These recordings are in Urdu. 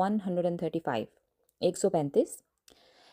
135 135,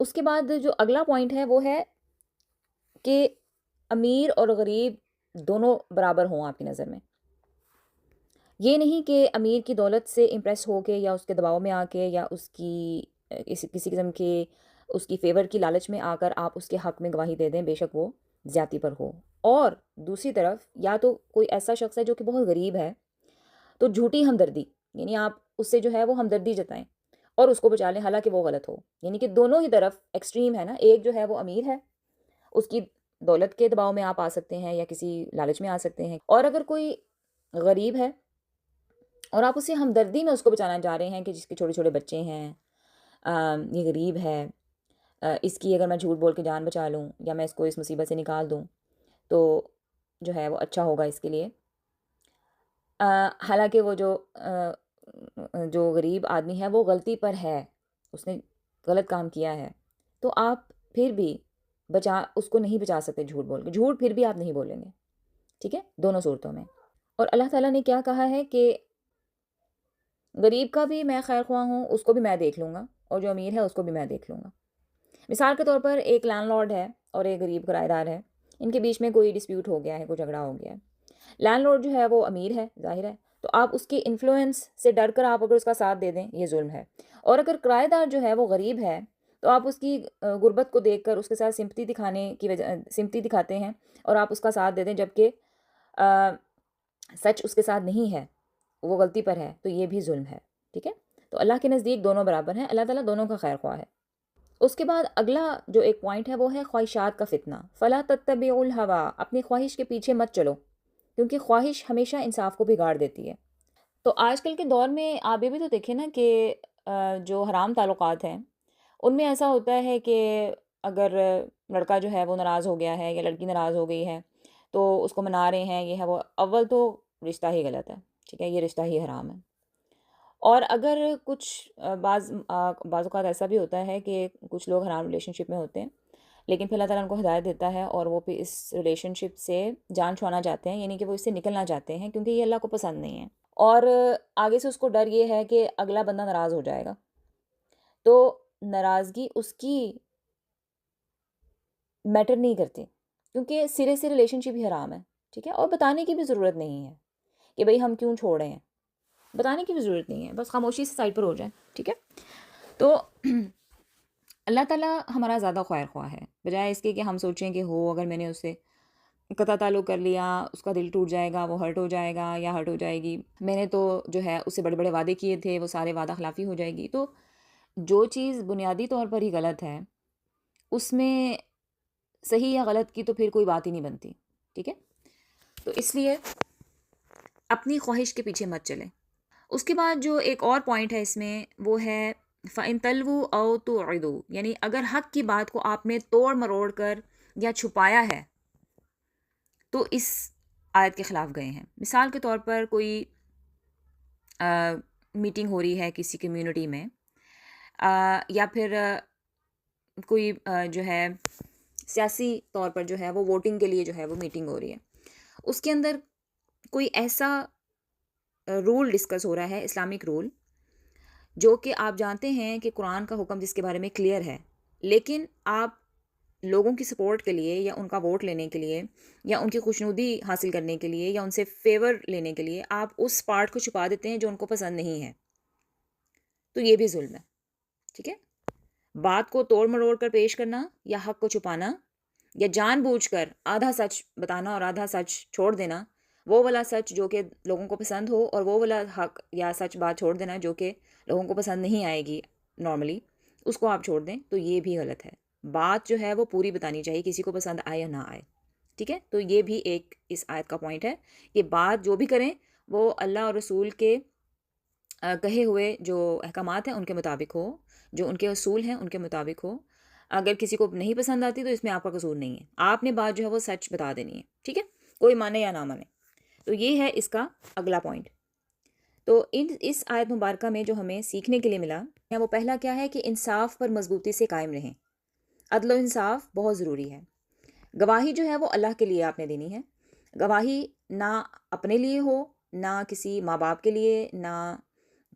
اس کے بعد جو اگلا پوائنٹ ہے وہ ہے کہ امیر اور غریب دونوں برابر ہوں آپ کی نظر میں. یہ نہیں کہ امیر کی دولت سے امپریس ہو کے یا اس کے دباؤ میں آ کے یا اس کی کسی قسم کے اس کی فیور کی لالچ میں آ کر آپ اس کے حق میں گواہی دے دیں، بے شک وہ زیادتی پر ہو. اور دوسری طرف یا تو کوئی ایسا شخص ہے جو کہ بہت غریب ہے تو جھوٹی ہمدردی، یعنی آپ اس سے جو ہے وہ ہمدردی جتائیں اور اس کو بچا لیں حالانکہ وہ غلط ہو. یعنی کہ دونوں ہی طرف ایکسٹریم ہے نا، ایک جو ہے وہ امیر ہے، اس کی دولت کے دباؤ میں آپ آ سکتے ہیں یا کسی لالچ میں آ سکتے ہیں، اور اگر کوئی غریب ہے اور آپ اسے ہمدردی میں اس کو بچانا چاہ رہے ہیں کہ جس کے چھوٹے چھوٹے بچے ہیں، یہ غریب ہے، اس کی اگر میں جھوٹ بول کے جان بچا لوں یا میں اس کو اس مصیبت سے نکال دوں تو جو ہے وہ اچھا ہوگا اس کے لیے. حالانکہ وہ جو غریب آدمی ہے وہ غلطی پر ہے، اس نے غلط کام کیا ہے، تو آپ پھر بھی اس کو نہیں بچا سکتے جھوٹ بول کے. جھوٹ پھر بھی آپ نہیں بولیں گے، ٹھیک ہے، دونوں صورتوں میں. اور اللہ تعالیٰ نے کیا کہا ہے کہ غریب کا بھی میں خیر خواہ ہوں، اس کو بھی میں دیکھ لوں گا، اور جو امیر ہے اس کو بھی میں دیکھ لوں گا. مثال کے طور پر ایک لینڈ لارڈ ہے اور ایک غریب کرایہ دار ہے، ان کے بیچ میں کوئی ڈسپیوٹ ہو گیا ہے، کوئی جھگڑا ہو گیا ہے. لینڈ لارڈ جو ہے وہ امیر ہے، ظاہر ہے، تو آپ اس کے انفلوئنس سے ڈر کر آپ اگر اس کا ساتھ دے دیں یہ ظلم ہے. اور اگر کرایہ دار جو ہے وہ غریب ہے تو آپ اس کی غربت کو دیکھ کر اس کے ساتھ سمپتی دکھاتے ہیں اور آپ اس کا ساتھ دے دیں جبکہ سچ اس کے ساتھ نہیں ہے، وہ غلطی پر ہے، تو یہ بھی ظلم ہے. ٹھیک ہے، تو اللہ کے نزدیک دونوں برابر ہیں، اللہ تعالیٰ دونوں کا خیر خواہ ہے. اس کے بعد اگلا جو ایک پوائنٹ ہے وہ ہے خواہشات کا فتنہ. فلا تتبعوا الہوا، اپنی خواہش کے پیچھے مت چلو کیونکہ خواہش ہمیشہ انصاف کو بگاڑ دیتی ہے. تو آج کل کے دور میں آپ یہ بھی تو دیکھیں نا کہ جو حرام تعلقات ہیں ان میں ایسا ہوتا ہے کہ اگر لڑکا جو ہے وہ ناراض ہو گیا ہے یا لڑکی ناراض ہو گئی ہے تو اس کو منا رہے ہیں، یہ ہے وہ، اول تو رشتہ ہی غلط ہے، ٹھیک ہے، یہ رشتہ ہی حرام ہے. اور اگر کچھ بعض اوقات ایسا بھی ہوتا ہے کہ کچھ لوگ حرام ریلیشن شپ میں ہوتے ہیں لیکن پھر اللہ تعالیٰ ان کو ہدایت دیتا ہے اور وہ پھر اس ریلیشن شپ سے جان چھڑانا چاہتے ہیں، یعنی کہ وہ اس سے نکلنا چاہتے ہیں کیونکہ یہ اللہ کو پسند نہیں ہے. اور آگے سے اس کو ڈر یہ ہے کہ اگلا بندہ ناراض ہو جائے گا، تو ناراضگی اس کی میٹر نہیں کرتی کیونکہ سرے سے ریلیشن شپ ہی حرام ہے. ٹھیک ہے، اور بتانے کی بھی ضرورت نہیں ہے کہ بھئی ہم کیوں چھوڑ رہے ہیں، بتانے کی بھی ضرورت نہیں ہے، بس خاموشی سے سائڈ پر ہو جائیں. ٹھیک ہے، تو اللہ تعالیٰ ہمارا زیادہ خیر خواہ ہے، بجائے اس کے کہ ہم سوچیں کہ اگر میں نے اس سے قطع تعلق کر لیا اس کا دل ٹوٹ جائے گا، وہ ہرٹ ہو جائے گا یا ہرٹ ہو جائے گی، میں نے تو جو ہے اس سے بڑے بڑے وعدے کیے تھے، وہ سارے وعدہ خلافی ہو جائے گی. تو جو چیز بنیادی طور پر ہی غلط ہے اس میں صحیح یا غلط کی تو پھر کوئی بات ہی نہیں بنتی. ٹھیک ہے، تو اس لیے اپنی خواہش کے پیچھے مت چلیں. اس کے بعد جو ایک اور پوائنٹ ہے اس میں وہ ہے فَإِن تَلْوُوا أَوْ تُعْرِضُوا، یعنی اگر حق کی بات کو آپ نے توڑ مروڑ کر یا چھپایا ہے تو اس آیت کے خلاف گئے ہیں. مثال کے طور پر کوئی میٹنگ ہو رہی ہے کسی کمیونٹی میں، یا پھر کوئی جو ہے سیاسی طور پر جو ہے وہ ووٹنگ کے لیے جو ہے وہ میٹنگ ہو رہی ہے، اس کے اندر کوئی ایسا رول ڈسکس ہو رہا ہے، اسلامک رول، جو کہ آپ جانتے ہیں کہ قرآن کا حکم جس کے بارے میں کلیئر ہے، لیکن آپ لوگوں کی سپورٹ کے لیے یا ان کا ووٹ لینے کے لیے یا ان کی خوشنودی حاصل کرنے کے لیے یا ان سے فیور لینے کے لیے آپ اس پارٹ کو چھپا دیتے ہیں جو ان کو پسند نہیں ہے، تو یہ بھی ظلم ہے. ٹھیک ہے، بات کو توڑ مروڑ کر پیش کرنا یا حق کو چھپانا یا جان بوجھ کر آدھا سچ بتانا اور آدھا سچ چھوڑ دینا، وہ والا سچ جو کہ لوگوں کو پسند ہو اور وہ والا حق یا سچ بات چھوڑ دینا جو کہ لوگوں کو پسند نہیں آئے گی نارملی، اس کو آپ چھوڑ دیں، تو یہ بھی غلط ہے. بات جو ہے وہ پوری بتانی چاہیے، کسی کو پسند آئے یا نہ آئے. ٹھیک ہے، تو یہ بھی ایک اس آیت کا پوائنٹ ہے کہ بات جو بھی کریں وہ اللہ اور رسول کے کہے ہوئے جو احکامات ہیں ان کے مطابق ہو، جو ان کے اصول ہیں ان کے مطابق ہو. اگر کسی کو نہیں پسند آتی تو اس میں آپ کا قصور نہیں ہے، آپ نے بات جو ہے وہ سچ بتا دینی ہے. ٹھیک ہے، کوئی مانے یا نہ مانے. تو یہ ہے اس کا اگلا پوائنٹ. تو اس آیت مبارکہ میں جو ہمیں سیکھنے کے لیے ملا ہے وہ پہلا کیا ہے کہ انصاف پر مضبوطی سے قائم رہیں. عدل و انصاف بہت ضروری ہے. گواہی جو ہے وہ اللہ کے لیے آپ نے دینی ہے. گواہی نہ اپنے لیے ہو، نہ کسی ماں باپ کے لیے، نہ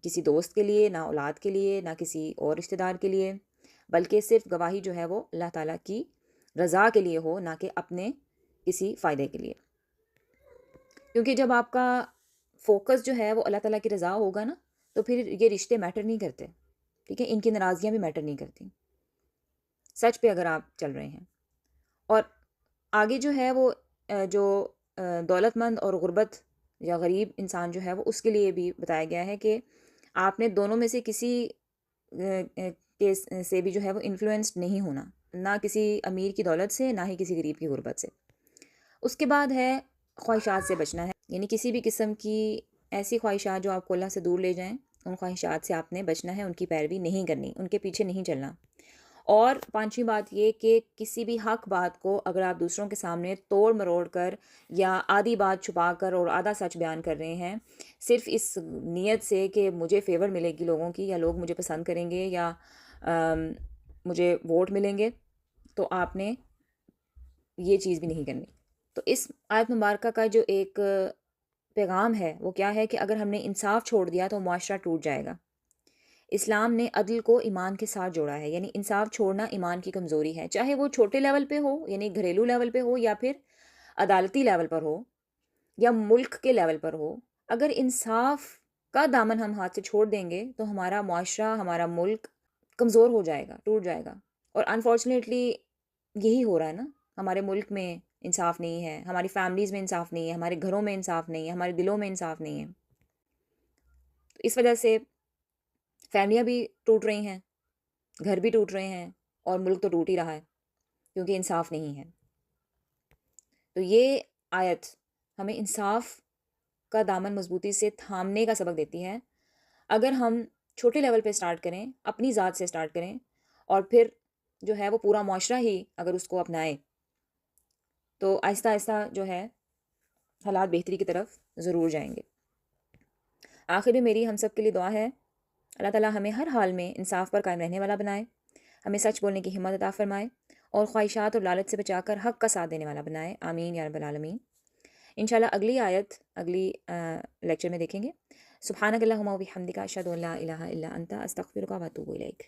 کسی دوست کے لیے، نہ اولاد کے لیے، نہ کسی اور رشتہ دار کے لیے. بلکہ صرف گواہی جو ہے وہ اللہ تعالیٰ کی رضا کے لیے ہو، نہ کہ اپنے کسی فائدے کے لیے. کیونکہ جب آپ کا فوکس جو ہے وہ اللہ تعالیٰ کی رضا ہوگا نا، تو پھر یہ رشتے میٹر نہیں کرتے. ٹھیک ہے، ان کی ناراضگیاں بھی میٹر نہیں کرتی سچ پہ اگر آپ چل رہے ہیں. اور آگے جو ہے وہ جو دولت مند اور غربت یا غریب انسان جو ہے وہ اس کے لیے بھی بتایا گیا ہے کہ آپ نے دونوں میں سے کسی کیس سے بھی جو ہے وہ انفلوئنسڈ نہیں ہونا، نہ کسی امیر کی دولت سے، نہ ہی کسی غریب کی غربت سے. اس کے بعد ہے خواہشات سے بچنا ہے، یعنی کسی بھی قسم کی ایسی خواہشات جو آپ کو اللہ سے دور لے جائیں، ان خواہشات سے آپ نے بچنا ہے، ان کی پیروی نہیں کرنی، ان کے پیچھے نہیں چلنا. اور پانچویں بات یہ کہ کسی بھی حق بات کو اگر آپ دوسروں کے سامنے توڑ مروڑ کر یا آدھی بات چھپا کر اور آدھا سچ بیان کر رہے ہیں صرف اس نیت سے کہ مجھے فیور ملے گی لوگوں کی، یا لوگ مجھے پسند کریں گے، یا مجھے ووٹ ملیں گے، تو آپ نے یہ چیز بھی نہیں کرنی. تو اس آیت مبارکہ کا جو ایک پیغام ہے وہ کیا ہے کہ اگر ہم نے انصاف چھوڑ دیا تو معاشرہ ٹوٹ جائے گا. اسلام نے عدل کو ایمان کے ساتھ جوڑا ہے، یعنی انصاف چھوڑنا ایمان کی کمزوری ہے، چاہے وہ چھوٹے لیول پہ ہو، یعنی گھریلو لیول پہ ہو، یا پھر عدالتی لیول پر ہو، یا ملک کے لیول پر ہو. اگر انصاف کا دامن ہم ہاتھ سے چھوڑ دیں گے تو ہمارا معاشرہ، ہمارا ملک کمزور ہو جائے گا، ٹوٹ جائے گا. اور انفارچونیٹلی یہی ہو رہا ہے نا، ہمارے ملک میں انصاف نہیں ہے، ہماری فیملیز میں انصاف نہیں ہے، ہمارے گھروں میں انصاف نہیں ہے، ہمارے دلوں میں انصاف نہیں ہے. تو اس وجہ سے فیملیاں بھی ٹوٹ رہی ہیں، گھر بھی ٹوٹ رہے ہیں، اور ملک تو ٹوٹ ہی رہا ہے کیونکہ انصاف نہیں ہے. تو یہ آیت ہمیں انصاف کا دامن مضبوطی سے تھامنے کا سبق دیتی ہے. اگر ہم چھوٹے لیول پہ سٹارٹ کریں، اپنی ذات سے سٹارٹ کریں، اور پھر جو ہے وہ پورا معاشرہ ہی اگر اس کو اپنائے، تو آہستہ آہستہ جو ہے حالات بہتری کی طرف ضرور جائیں گے. آخر میں میری ہم سب کے لیے دعا ہے، اللہ تعالیٰ ہمیں ہر حال میں انصاف پر قائم رہنے والا بنائے، ہمیں سچ بولنے کی ہمت عطا فرمائے، اور خواہشات اور لالچ سے بچا کر حق کا ساتھ دینے والا بنائے. آمین یا رب العالمین. انشاءاللہ اگلی آیت اگلی لیکچر میں دیکھیں گے. سبحانک اللہم و بحمدک، اشہد ان لا الہ الا انت، استغفرک و اتوب الیک.